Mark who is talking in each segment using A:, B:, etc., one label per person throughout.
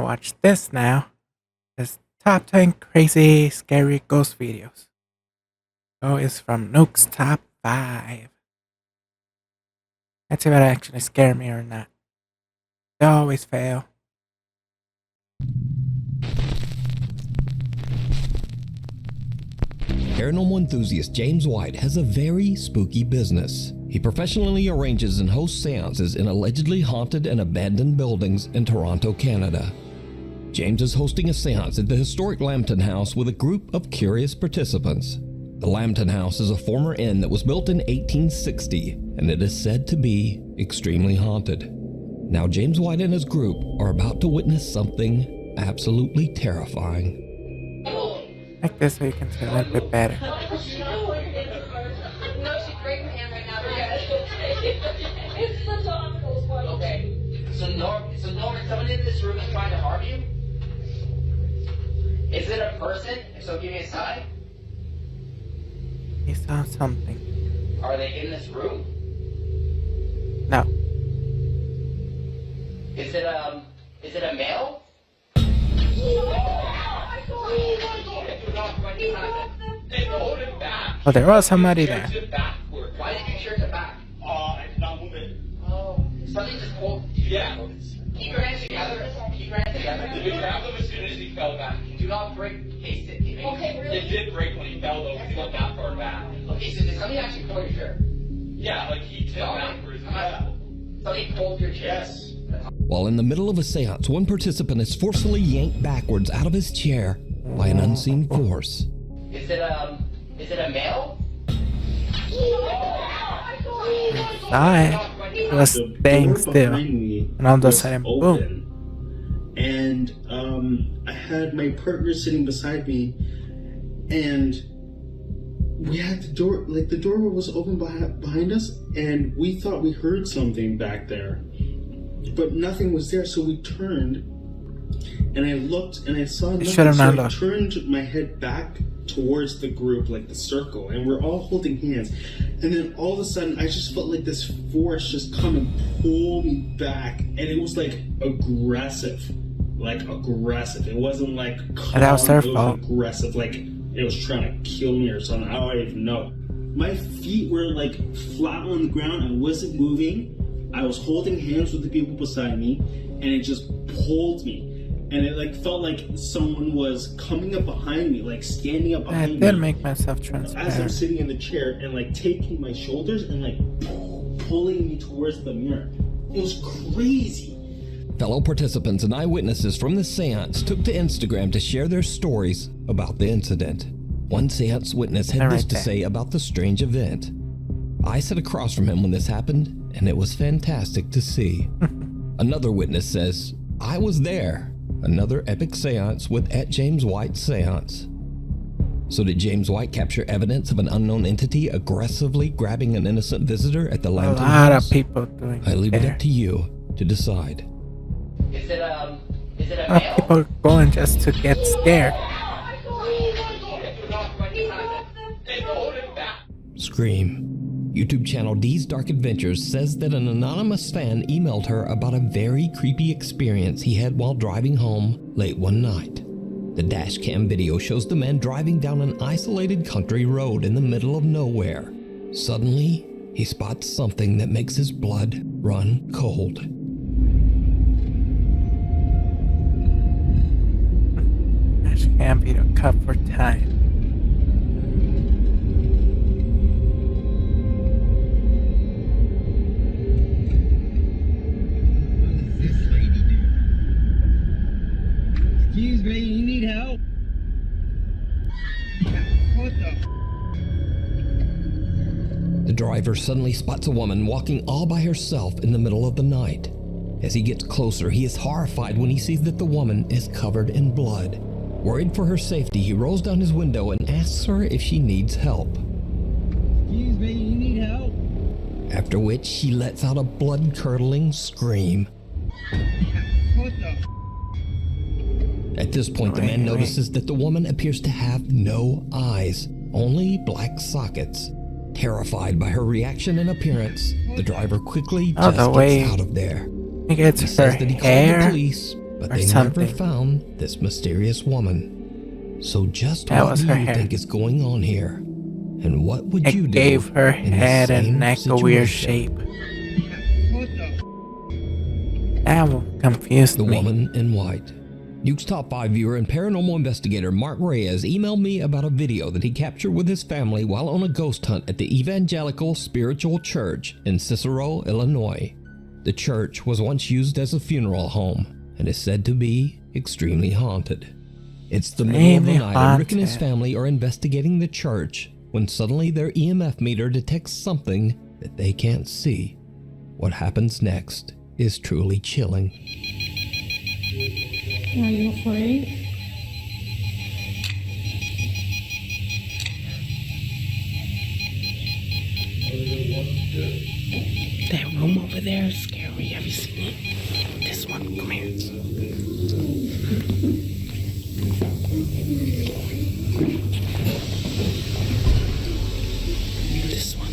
A: watch this now. This top 10 crazy, scary ghost videos. So it's from Nuke's top 5. Let's see if it actually scare me or not. They always fail.
B: Paranormal enthusiast James White has a very spooky business. He professionally arranges and hosts seances in allegedly haunted and abandoned buildings in Toronto, Canada. James is hosting a seance at the historic Lambton House with a group of curious participants. The Lambton House is a former inn that was built in 1860, and it is said to be extremely haunted. Now James White and his group are about to witness something absolutely terrifying.
A: Like this so you can see a little bit better.
C: No, she's breaking my hand right now. It's such an optical spot.
D: Okay. So Norman, someone in this room is trying to harm you? Is it a person? If so, give me a sign.
A: He saw something.
D: Are they in this room?
A: No.
D: Is it a male?
A: Oh, there was somebody there.
D: Why did you shirt it back?
E: I did not move it.
D: Oh, something just pulled.
E: Yeah.
D: Keep your hands together. Keep your hands together.
E: We grabbed him as soon as he fell back.
D: Do not break. Okay, really?
E: It did break when he fell though, because he went that far back.
D: Okay, so did somebody actually pull your shirt?
E: Yeah, like he tipped backwards.
D: Somebody pulled your chair?
E: Yes.
B: While in the middle of a seance, one participant is forcefully yanked backwards out of his chair by an unseen force.
D: Is it a male?
A: It was staying still. And all of a sudden, boom.
F: And I had my partner sitting beside me, and we had the door, like the door was open behind us, and we thought we heard something back there, but nothing was there. So we turned, and I looked, and I saw nothing. So I turned my head back towards the group, like the circle, and we're all holding hands. And then all of a sudden, I just felt like this force just come and pull me back, and it was like aggressive. It wasn't like calm,
A: that was their fault.
F: It was aggressive, like it was trying to kill me or something. I don't even know. My feet were like flat on the ground. I wasn't moving. I was holding hands with the people beside me, and it just pulled me. And it like felt like someone was coming up behind me, like standing up behind me.
A: I did make myself transparent.
F: As I'm sitting in the chair and like taking my shoulders and like pulling me towards the mirror. It was crazy.
B: Fellow participants and eyewitnesses from the seance took to Instagram to share their stories about the incident. One seance witness had this to say about the strange event. I sat across from him when this happened, and it was fantastic to see. Another witness says, I was there. Another epic seance with @James White Seance. So did James White capture evidence of an unknown entity aggressively grabbing an innocent visitor at the Lambton House?
A: A lot of people doing it.
B: I leave it up to you to decide.
D: Is it a male?
A: People going just to get scared.
B: Scream. YouTube channel D's Dark Adventures says that an anonymous fan emailed her about a very creepy experience he had while driving home late one night. The dash cam video shows the man driving down an isolated country road in the middle of nowhere. Suddenly, he spots something that makes his blood run cold.
A: Dash cam video cut for time.
G: Excuse me, you need help? What
B: The driver suddenly spots a woman walking all by herself in the middle of the night. As he gets closer, he is horrified when he sees that the woman is covered in blood. Worried for her safety, he rolls down his window and asks her if she needs help.
G: Excuse me, you need help?
B: After which, she lets out a blood-curdling scream.
G: What the?
B: At this point, the man notices that the woman appears to have no eyes, only black sockets. Terrified by her reaction and appearance, the driver quickly just gets out of there.
A: He gets
B: He says that he called the police, but
A: Or
B: they
A: something.
B: never found this mysterious woman. So just
A: That
B: what
A: was
B: do
A: her
B: you
A: hair.
B: think is going on here? And what would
A: It
B: you do
A: gave her
B: in the
A: head and
B: same
A: neck a weird
B: situation?
A: shape.
G: What the?
A: That confused
B: The
A: me.
B: Woman in White. Nuke's Top 5 viewer and paranormal investigator Mark Reyes emailed me about a video that he captured with his family while on a ghost hunt at the Evangelical Spiritual Church in Cicero, Illinois. The church was once used as a funeral home and is said to be extremely haunted. It's the middle of the
A: Extremely
B: night and Rick and his
A: haunted.
B: family are investigating the church when suddenly their EMF meter detects something that they can't see. What happens next is truly chilling.
H: Are you afraid? That room over there is scary. Have you seen it? This one. Come here. This one.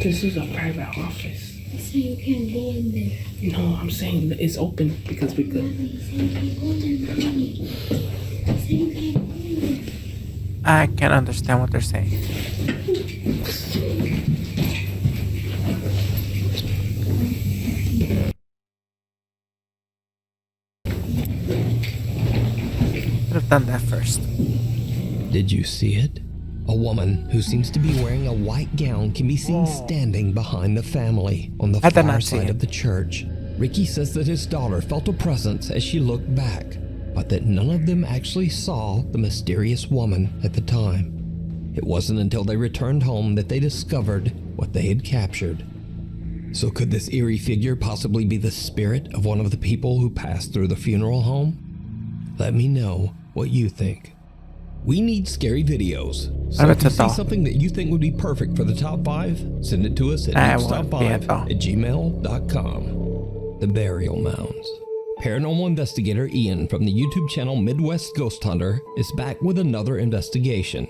H: This is a private office.
C: So you can't go in there.
H: No, I'm saying that it's open because we could.
C: You say you can't go there. So you can't go in there.
A: I can't understand what they're saying. Could have done that first.
B: Did you see it? A woman who seems to be wearing a white gown can be seen standing behind the family on the
A: I did
B: far
A: not see
B: side
A: it.
B: of the church. Ricky says that his daughter felt a presence as she looked back, but that none of them actually saw the mysterious woman at the time. It wasn't until they returned home that they discovered what they had captured. So could this eerie figure possibly be the spirit of one of the people who passed through the funeral home? Let me know what you think. We need scary videos. So
A: I'm
B: if you
A: a
B: see
A: doll.
B: something that you think would be perfect for the top 5, send it to us at
A: I won't be a doll.
B: nukestop5@gmail.com. The Burial Mounds. Paranormal investigator Ian from the YouTube channel Midwest Ghost Hunter is back with another investigation.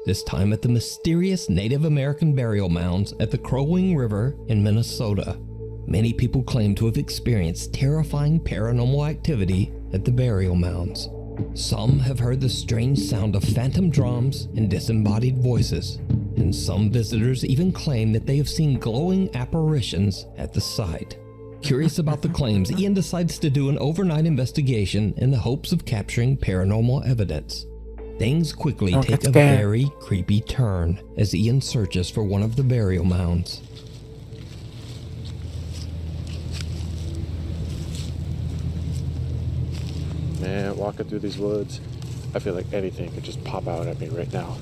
B: This time at the mysterious Native American burial mounds at the Crow Wing River in Minnesota. Many people claim to have experienced terrifying paranormal activity at the burial mounds. Some have heard the strange sound of phantom drums and disembodied voices, and some visitors even claim that they have seen glowing apparitions at the site. Curious about the claims, Ian decides to do an overnight investigation in the hopes of capturing paranormal evidence. Things quickly
A: Don't
B: take
A: get
B: a
A: scared.
B: very creepy turn as Ian searches for one of the burial mounds.
I: Man, walking through these woods, I feel like anything could just pop out at me right now.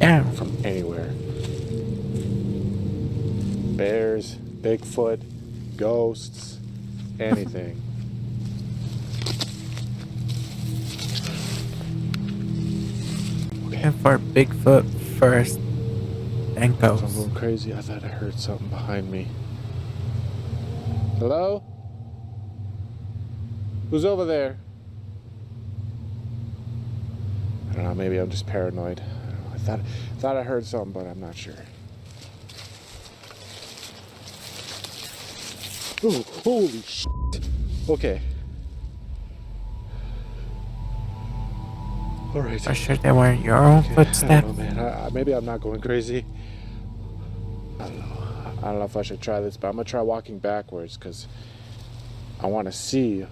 A: Yeah.
I: From anywhere. Bears, Bigfoot, ghosts, anything.
A: And for Bigfoot first, then
I: I'm
A: ghosts.
I: going crazy. I thought I heard something behind me. Hello? Who's over there? I don't know, maybe I'm just paranoid. I don't know. I thought I heard something, but I'm not sure. Oh, holy shit. Okay. All right.
A: For sure they were your own
I: Okay,
A: footsteps.
I: I don't know, man. Maybe I'm not going crazy. I don't know. I don't know if I should try this, but I'm gonna try walking backwards because I want to see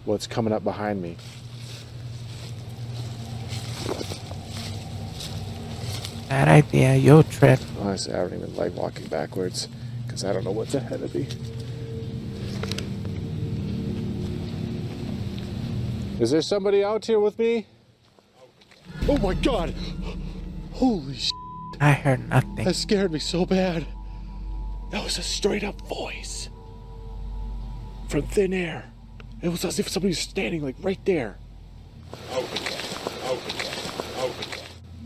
I: what's coming up behind me.
A: Bad idea, you'll trip.
I: Honestly, I don't even like walking backwards because I don't know what's ahead of me. Is there somebody out here with me? Oh my god! Holy shit!
A: I heard nothing.
I: That scared me so bad. That was a straight up voice from thin air. It was as if somebody was standing like right there.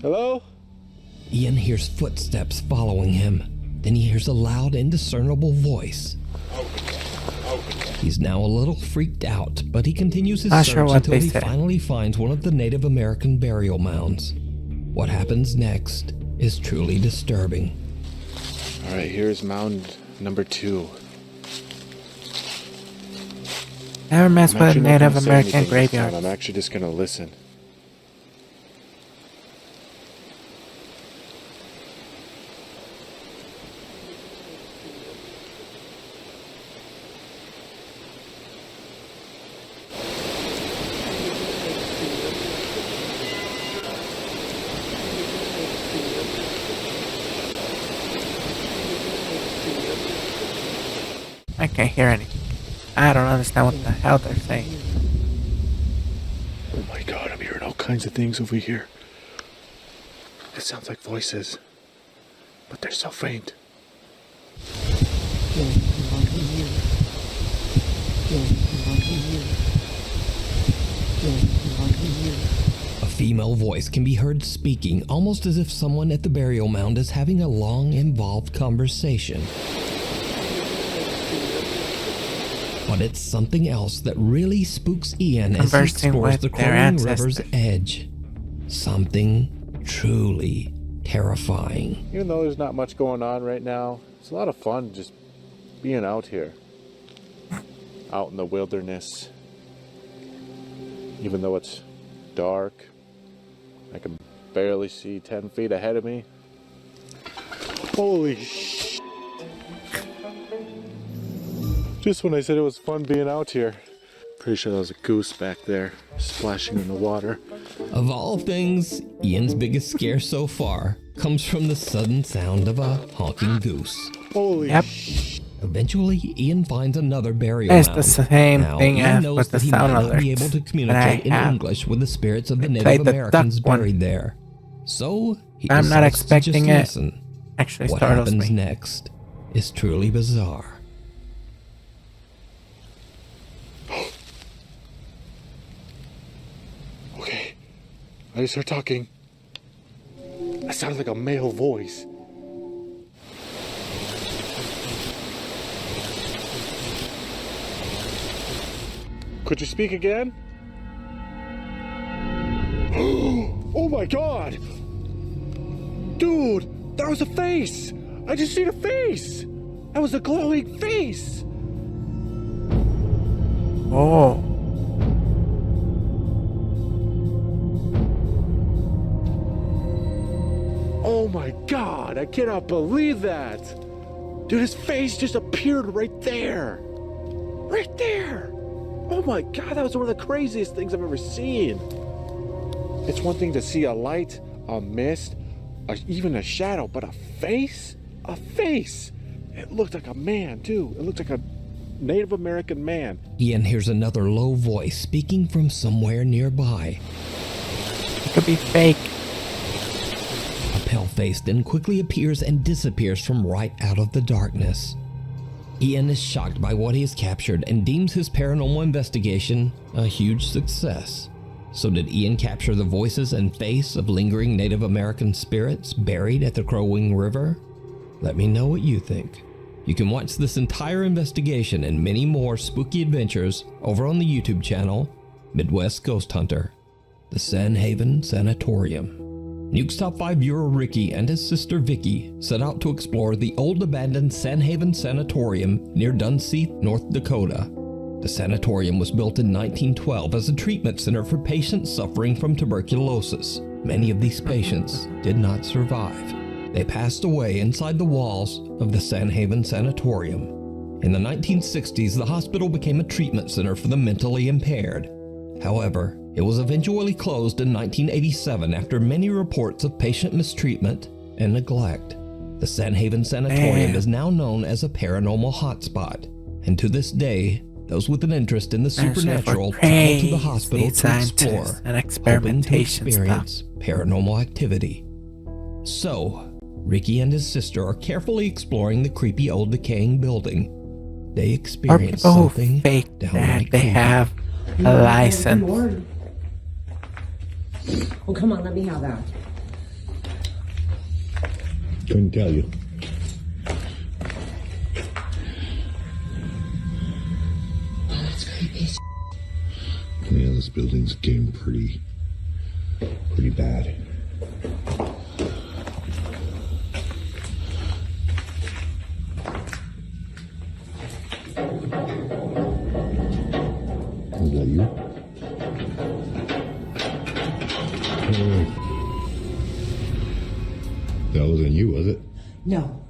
I: Hello?
B: Ian hears footsteps following him. Then he hears a loud, indiscernible voice. He's now a little freaked out, but he continues his
A: Not
B: search
A: sure what
B: until
A: they
B: he
A: said.
B: finally finds one of the Native American burial mounds. What happens next is truly disturbing.
I: Alright, here's mound number 2.
A: Never mess
I: I'm
A: with
I: actually not
A: Native
I: gonna say
A: American
I: anything this time.
A: graveyards.
I: I'm actually just gonna listen.
A: I can't hear anything. I don't understand what the hell they're saying.
I: Oh my god, I'm hearing all kinds of things over here. It sounds like voices, but they're so faint.
B: A female voice can be heard speaking almost as if someone at the burial mound is having a long, involved conversation. But it's something else that really spooks Ian as he
A: Conversing
B: explores
A: with
B: the
A: their
B: Crowing River's
A: ancestors.
B: edge. Something truly terrifying.
I: Even though there's not much going on right now, it's a lot of fun just being out here. Out in the wilderness. Even though it's dark, I can barely see 10 feet ahead of me. Holy sh! Just when I said it was fun being out here. Pretty sure there was a goose back there, splashing in the water.
B: Of all things, Ian's biggest scare so far comes from the sudden sound of a honking goose.
I: Holy
A: Yep.
I: sh!
B: Eventually, Ian finds another burial
A: It's
B: mound.
A: the same
B: Now,
A: thing
B: Ian
A: as
B: knows
A: with the
B: that he
A: sound
B: might not be
A: alerts
B: able to
A: that I
B: communicate in
A: have.
B: English with the spirits of the
A: I
B: Native
A: played the
B: Americans
A: duck one.
B: buried there. So, he
A: I'm not
B: decides to just
A: expecting it.
B: listen.
A: Actually
B: What
A: startles
B: happens
A: me.
B: next is truly bizarre.
I: Okay, I just heard talking. That sounds like a male voice. Could you speak again? Oh my god! Dude, that was a face! I just seen a face! That was a glowing face!
A: Oh.
I: Oh my god, I cannot believe that! Dude, his face just appeared right there! Right there! Oh my god, that was one of the craziest things I've ever seen! It's one thing to see a light, a mist, even a shadow, but a face? A face! It looked like a man, too. It looked like a Native American man.
B: Ian hears another low voice speaking from somewhere nearby.
A: It could be fake.
B: A pale face then quickly appears and disappears from right out of the darkness. Ian is shocked by what he has captured and deems his paranormal investigation a huge success. So did Ian capture the voices and face of lingering Native American spirits buried at the Crowing River? Let me know what you think. You can watch this entire investigation and many more spooky adventures over on the YouTube channel, Midwest Ghost Hunter, the Sanhaven Sanatorium. Nuke's top 5 viewer Ricky and his sister Vicky set out to explore the old abandoned Sanhaven Sanatorium near Dunseith, North Dakota. The sanatorium was built in 1912 as a treatment center for patients suffering from tuberculosis. Many of these patients did not survive. They passed away inside the walls of the Sanhaven Sanatorium. In the 1960s, the hospital became a treatment center for the mentally impaired. However, it was eventually closed in 1987 after many reports of patient mistreatment and neglect. The Sanhaven Sanatorium is now known as a paranormal hotspot, and to this day, those with an interest in the supernatural travel to the hospital to explore,
A: and
B: hoping to
A: experimentation
B: experience paranormal activity. So, Ricky and his sister are carefully exploring the creepy old decaying building. They
A: Or
B: experience
A: people who
B: something
A: fake that
B: downright
A: they
B: creepy.
A: have a license.
J: Oh, come on, let me have that.
K: Couldn't tell you.
J: Oh, that's creepy.
K: Yeah, this building's getting pretty bad. Was that you? Wait. That wasn't you, was it?
J: No.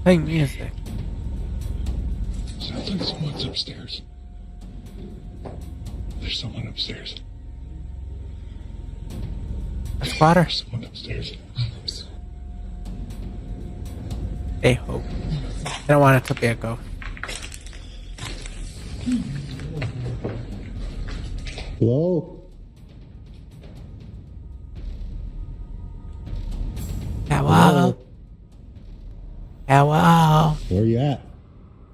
A: Playing music.
K: Sounds like someone's upstairs. There's someone upstairs.
A: A spotter.
K: There's someone upstairs.
A: They hope. They don't want it to be a ghost.
K: Hello?
A: Hello? Hello?
K: Where you at?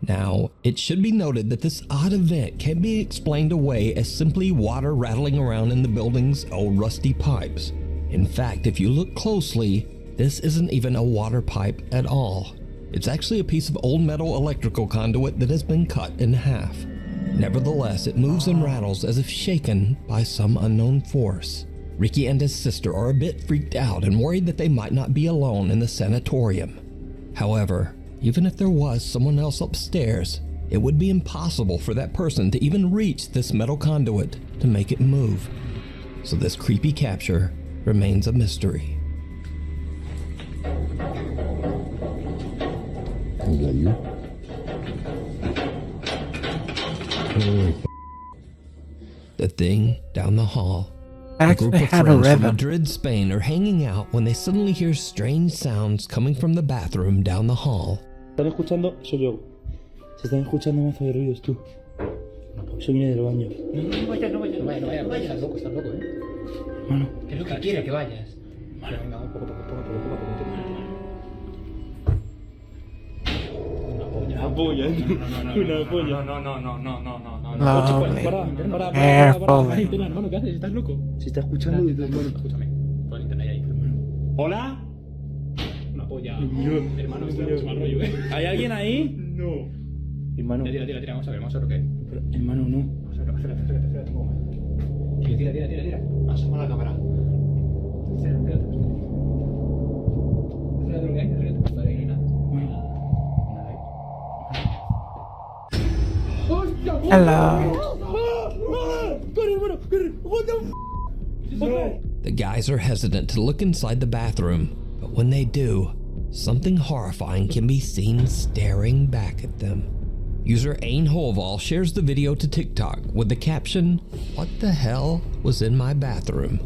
B: Now, it should be noted that this odd event can't be explained away as simply water rattling around in the building's old rusty pipes. In fact, if you look closely, this isn't even a water pipe at all. It's actually a piece of old metal electrical conduit that has been cut in half. Nevertheless, it moves and rattles as if shaken by some unknown force. Ricky and his sister are a bit freaked out and worried that they might not be alone in the sanatorium. However, even if there was someone else upstairs, it would be impossible for that person to even reach this metal conduit to make it move. So this creepy capture remains a mystery.
K: Was that you?
B: The thing down the hall.
A: I
B: A group
A: actually
B: of
A: had a
B: friends from
A: rhythm.
B: Madrid, Spain are hanging out when they suddenly hear strange sounds coming from the bathroom down the hall.
L: ¿Están escuchando? Soy yo. Se están escuchando mazo de ruidos, tú. Soy viene del baño.
H: No vayas, estás loco,
L: Mano.
H: ¿Qué es lo que quiere que vayas? Vale, venga, poco.
L: Una polla. Una polla.
A: Lovely.
L: Para.
A: Carefully.
L: Hermano, ¿qué haces? ¿Estás loco? Se está escuchando desde el hermano.
H: Escúchame, pon el internet ahí, hermano.
L: ¿Hola?
H: Una polla. Hermano, esto es mal rollo,
L: ¿Hay alguien ahí? No. Hermano.
H: Tira, vamos a ver lo que es.
L: Hermano, no.
H: Espérate un momento. Tira. Asoma la cámara. Espérate lo que hay, Vale, ahí no hay nada.
A: Hello.
B: The guys are hesitant to look inside the bathroom, but when they do, something horrifying can be seen staring back at them. User Ain Holval shares the video to TikTok with the caption, "What the hell was in my bathroom?"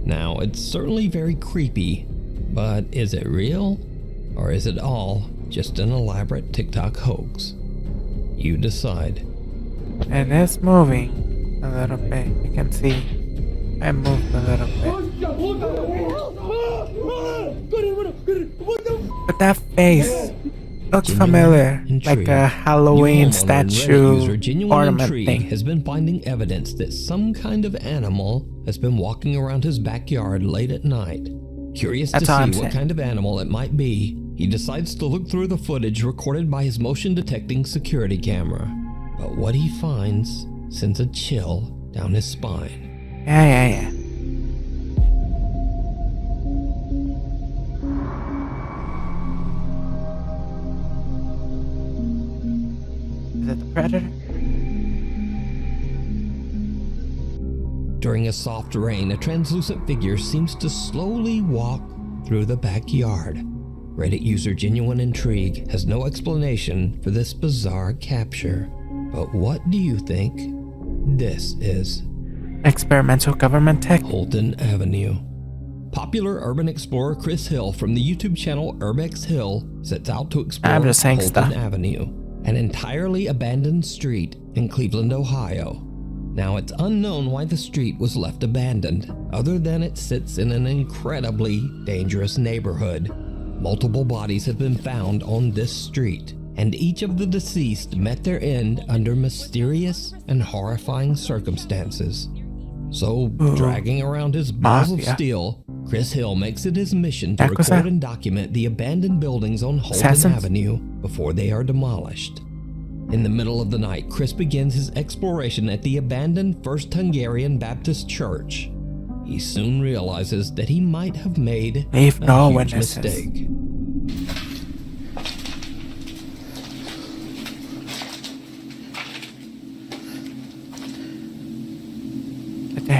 B: Now, it's certainly very creepy, but is it real? Or is it all just an elaborate TikTok hoax? You decide.
A: And it's moving a little bit. You can see I moved a little bit. But that face looks familiar, like a Halloween statue ornament thing.
B: Has been finding evidence that some kind of animal has been walking around his backyard late at night. Curious to see what kind of animal it might be, he decides to look through the footage recorded by his motion detecting security camera. But what he finds sends a chill down his spine.
A: Yeah. Is it the predator?
B: During a soft rain, a translucent figure seems to slowly walk through the backyard. Reddit user Genuine Intrigue has no explanation for this bizarre capture. But what do you think this is?
A: Experimental government tech?
B: Holton Avenue. Popular urban explorer Chris Hill from the YouTube channel Urbex Hill sets out to explore Holton Avenue, an entirely abandoned street in Cleveland, Ohio. Now, it's unknown why the street was left abandoned, other than it sits in an incredibly dangerous neighborhood. Multiple bodies have been found on this street, and each of the deceased met their end under mysterious and horrifying circumstances. So, dragging around his balls of steel, Chris Hill makes it his mission to record and document the abandoned buildings on Holton Avenue before they are demolished. In the middle of the night, Chris begins his exploration at the abandoned First Hungarian Baptist Church. He soon realizes that he might have made a huge mistake.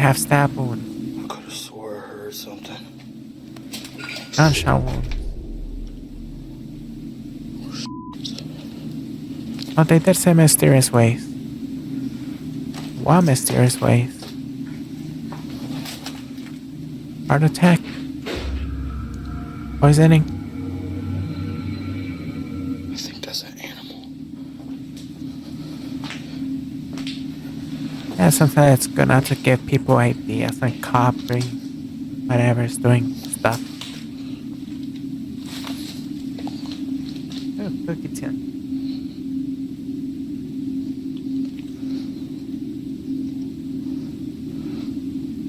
A: have stab wounds.
G: I could have swore I heard something.
A: Gunshot wounds. Oh, they did say mysterious ways. What mysterious ways? Heart attack. Poisoning.
G: I think that's an animal.
A: Yeah, sometimes it's good not to give people ideas like copying whatever's doing stuff. Oh, cookie tin.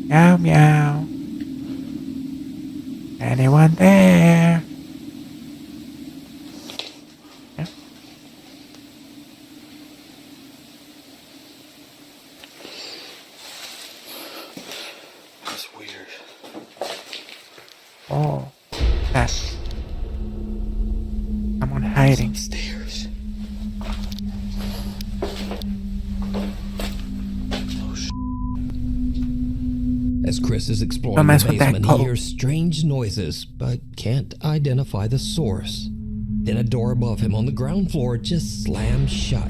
A: Meow meow. Anyone there? Yeah.
G: That's weird.
A: Oh, that. Someone hiding.
G: Upstairs.
B: As Chris is exploring
A: Don't
B: the
A: mess with that
B: basement, he
A: code.
B: hears strange noises, but can't identify the source. Then a door above him on the ground floor just slams shut.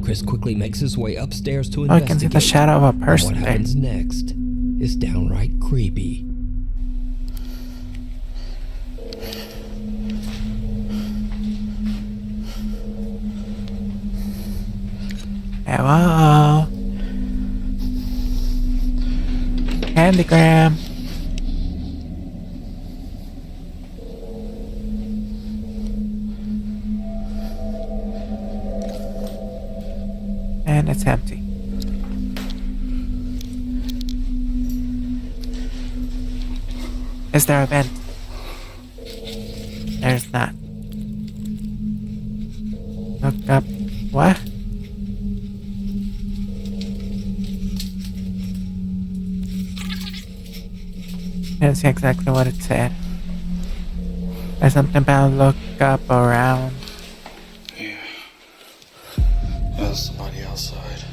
B: Chris quickly makes his way upstairs to
A: Oh, I
B: investigate.
A: can see the shadow of a person
B: What
A: there.
B: happens next is downright creepy.
A: Hello? Candygram. And it's empty. Is there a vent? There's not. Look up. What? Didn't see exactly what it said. There's something about look up around.
G: Yeah. There's somebody outside.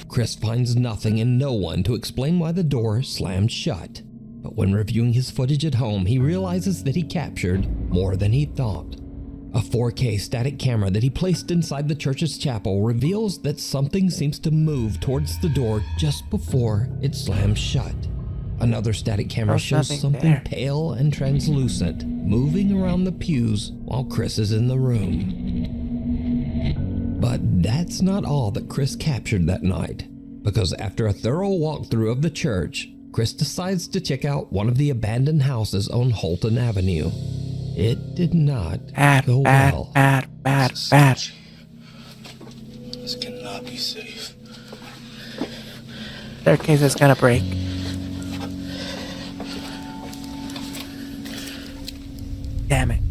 B: Chris finds nothing and no one to explain why the door slammed shut. But when reviewing his footage at home, he realizes that he captured more than he thought. A 4K static camera that he placed inside the church's chapel reveals that something seems to move towards the door just before it slams shut. Another static camera
A: There's
B: shows
A: nothing
B: something
A: there.
B: pale and translucent moving around the pews while Chris is in the room. But that's not all that Chris captured that night, because after a thorough walkthrough of the church, Chris decides to check out one of the abandoned houses on Holton Avenue. It did not go well.
A: Bad.
G: This cannot be safe.
A: Staircase is gonna break. Damn it.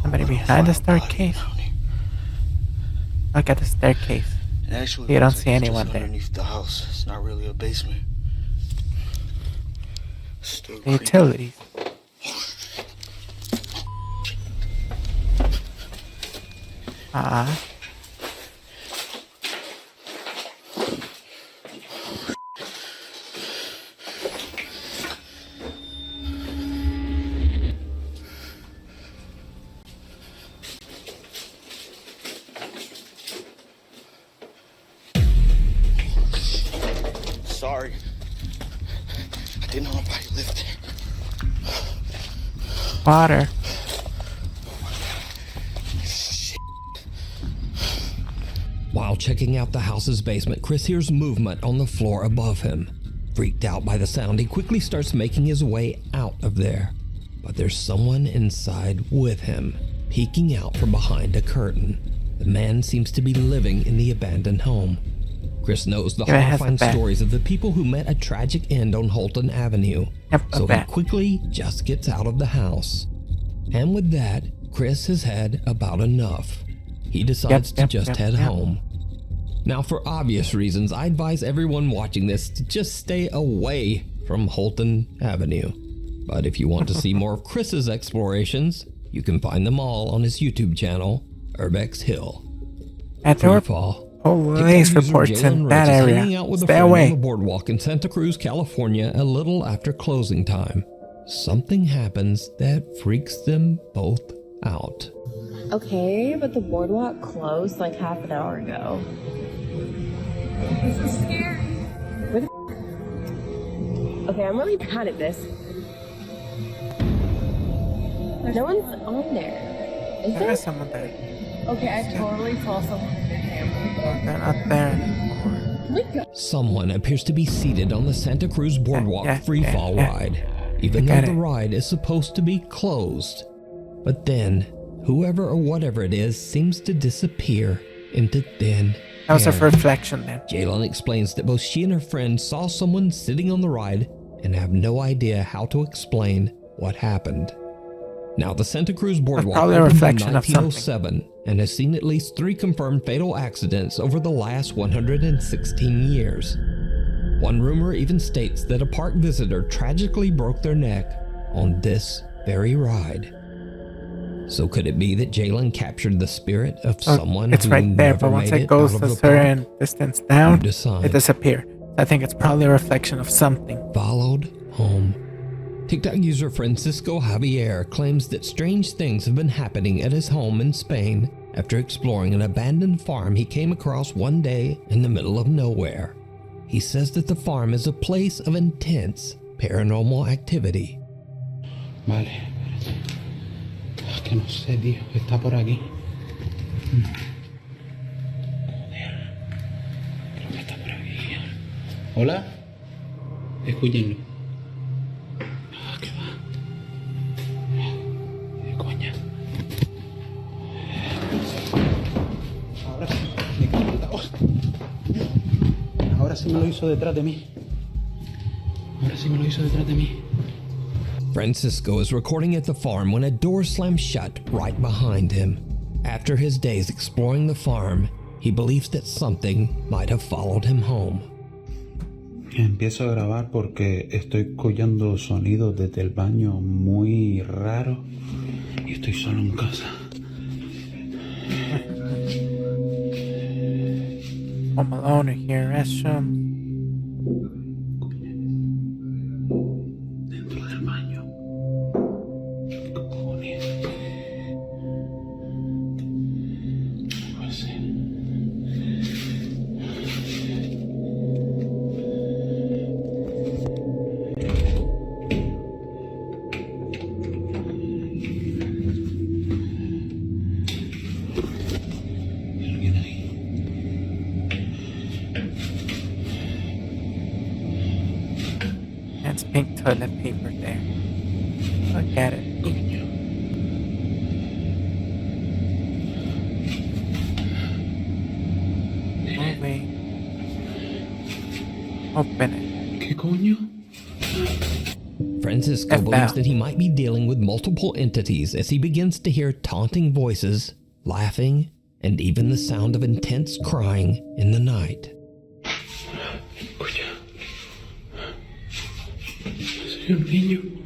A: Somebody behind the staircase. Look at the staircase.
G: It actually
A: You don't
G: looks
A: see
G: like it's
A: anyone
G: just
A: there.
G: underneath the house. It's not really a basement. Still
A: The
G: creepy.
A: utilities.
G: Sorry. I didn't know nobody lived there.
A: Water.
B: While checking out the house's basement, Chris hears movement on the floor above him. Freaked out by the sound, he quickly starts making his way out of there. But there's someone inside with him, peeking out from behind a curtain. The man seems to be living in the abandoned home. Chris knows the
A: Yeah, it has
B: horrifying
A: a bat.
B: stories of the people who met a tragic end on Holton Avenue.
A: Yep, a
B: So he
A: bat.
B: quickly just gets out of the house. And with that, Chris has had about enough. He decides to just head home. Now, for obvious reasons, I advise everyone watching this to just stay away from Holton Avenue. But if you want to see more of Chris's explorations, You can find them all on his YouTube channel, Urbex Hill.
A: And there were
B: Freefall.
A: police
B: TikTok user
A: reports
B: Jalen
A: in that
B: Rhodes is
A: area.
B: hanging out with a
A: Stay
B: friend
A: away.
B: on the boardwalk in Santa Cruz, California, a little after closing time. Something happens that freaks them both out.
M: Okay, but the boardwalk closed like half an hour ago. This is scary. Where the Okay, I'm really bad at this. No one's on there. Is
A: There
M: there?
A: is someone there.
M: Okay, I totally saw someone in their camera.
A: They're not there anymore.
M: Can we go?
B: Someone appears to be seated on the Santa Cruz boardwalk
A: Yeah,
B: freefall
A: yeah.
B: ride, even
A: I
B: though
A: got
B: the
A: it.
B: ride is supposed to be closed. But then, whoever or whatever it is seems to disappear into thin
A: That was a
B: air.
A: reflection then.
B: Jalen explains that both she and her friend saw someone sitting on the ride and have no idea how to explain what happened. Now, the Santa Cruz boardwalk
A: probably a
B: opened in
A: reflection of something.
B: 1907 and has seen at least 3 confirmed fatal accidents over the last 116 years. One rumor even states that a park visitor tragically broke their neck on this very ride. So could it be that Jalen captured the spirit of
A: Oh,
B: someone
A: it's
B: who
A: right there,
B: never
A: but once
B: made
A: it goes
B: out
A: a
B: of the
A: certain
B: park?
A: distance down,
B: You decide.
A: it disappears. I think it's probably a reflection of something.
B: Followed home. TikTok user Francisco Javier claims that strange things have been happening at his home in Spain after exploring an abandoned farm he came across one day in the middle of nowhere. He says that the farm is a place of intense paranormal activity.
G: Vale. Que no sé, tío. Está por aquí. Joder. Creo que está por aquí. Hola. Escúchenlo. Ah, ¿qué va? Coña. Ahora sí. Me cago en la hostia. Ahora sí me lo hizo detrás de mí. Ahora sí me lo hizo detrás de mí.
B: Francisco is recording at the farm when a door slams shut right behind him. After his days exploring the farm, he believes that something might have followed him home.
G: Empiezo a grabar porque estoy escuchando sonidos desde el baño muy raros y estoy solo en casa.
A: Home alone or here, restroom.
G: Dentro del baño. ¿Qué cojones? ¿Qué puede ser? ¿Hay alguien ahí?
A: That's pink toilet paper there. Look at it. Moving. Open it.
G: ¿Qué coño?
B: Francisco
A: F
B: believes
A: out.
B: that he might be dealing with multiple entities as he begins to hear taunting voices, laughing, and even the sound of intense crying in the night.
G: Escucha. Soy un niño.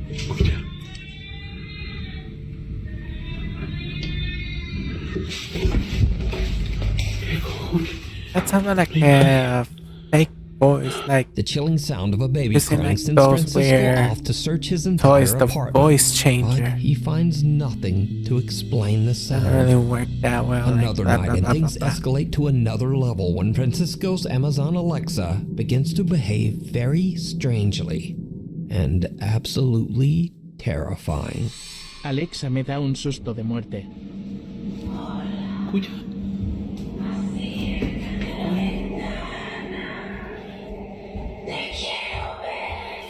G: Escucha. ¿Qué cojones?
A: That sounded like a fake voice, like
B: The chilling sound of a baby
A: You see,
B: crying
A: like
B: sends
A: those
B: Francisco
A: where
B: off to search his entire
A: toys, the
B: apartment.
A: voice changer.
B: But he finds nothing to explain the sound.
A: Doesn't really work that well.
B: Another
A: like,
B: night,
A: blah,
B: and
A: blah, blah,
B: things
A: blah, blah.
B: escalate to another level when Francisco's Amazon Alexa begins to behave very strangely and absolutely terrifying.
H: Alexa me da un susto de muerte.
G: Escucha.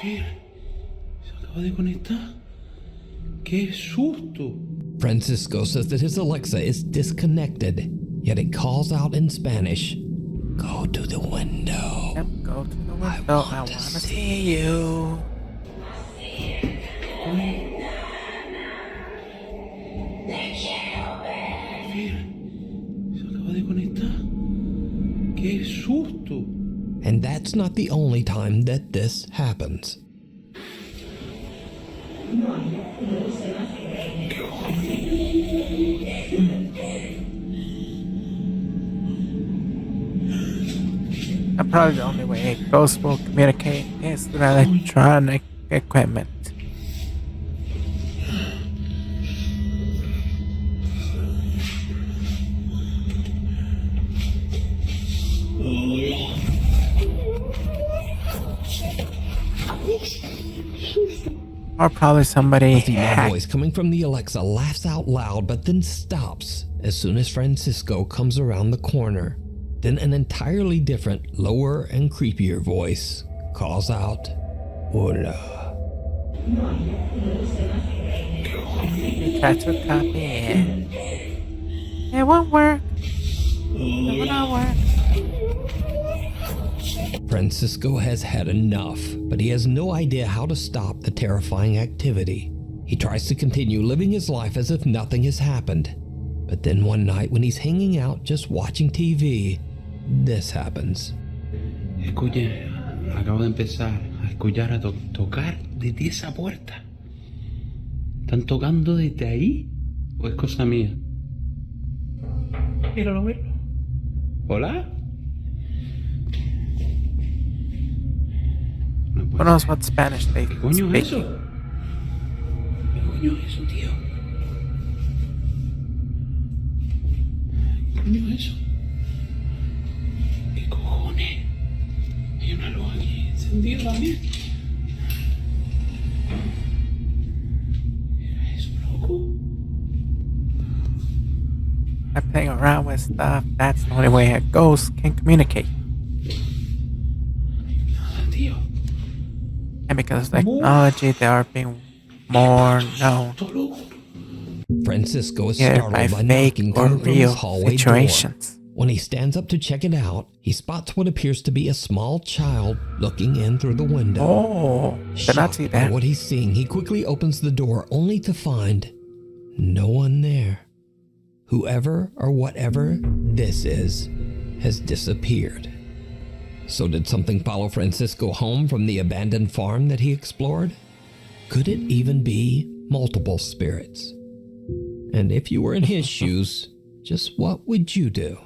G: Mira, se acaba de conectar. ¡Qué susto!
B: Francisco says that his Alexa is disconnected, yet it calls out in Spanish, "Go to the window."
A: Yep, go to the window. I wanna see you.
G: Mira, se acaba de conectar. ¡Qué susto!
B: And that's not the only time that this happens.
A: Probably the only way ghosts will communicate is through electronic equipment. Or probably somebody
B: A female voice coming from the Alexa laughs out loud but then stops as soon as Francisco comes around the corner. Then an entirely different, lower and creepier voice calls out, "Hola."
A: You try to copy it. It won't work. It will not work.
B: Francisco has had enough, but he has no idea how to stop the terrifying activity. He tries to continue living his life as if nothing has happened. But then one night when he's hanging out just watching TV, this happens.
G: Escuche, acabo de empezar a escuchar a tocar desde esa puerta. ¿Están tocando desde ahí? ¿O es cosa mía? Míralo, míralo. ¿Hola?
A: Who knows what Spanish they
G: ¿Qué coño es
A: speak?
G: eso? ¿Qué coño es eso, tío? ¿Qué coño es eso? ¿Qué cojones? Hay una luz aquí encendida también. ¿Era eso, loco?
A: By playing around with stuff, that's the only way a ghost can communicate.
G: Nada, tío.
A: And because of technology, they are being more known.
B: Francisco is
A: Either by
B: startled by
A: fake
B: knocking
A: or
B: coming from his
A: real
B: hallway
A: situations.
B: door. When he stands up to check it out, he spots what appears to be a small child looking in through the window.
A: Oh, did not see
B: Shocked by
A: that.
B: what he's seeing, he quickly opens the door only to find no one there. Whoever or whatever this is has disappeared. So did something follow Francisco home from the abandoned farm that he explored? Could it even be multiple spirits? And if you were in his shoes, just what would you do?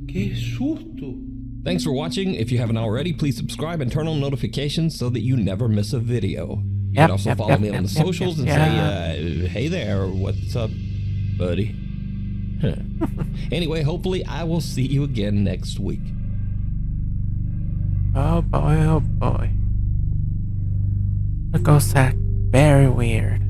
G: ¡Qué susto!
B: Thanks for watching. If you haven't already, please subscribe and turn on notifications so that you never miss a video. You can also follow me on the socials and say, hey there, what's up, buddy? Anyway, hopefully I will see you again next week.
A: Oh boy, oh boy. The ghosts act very weird.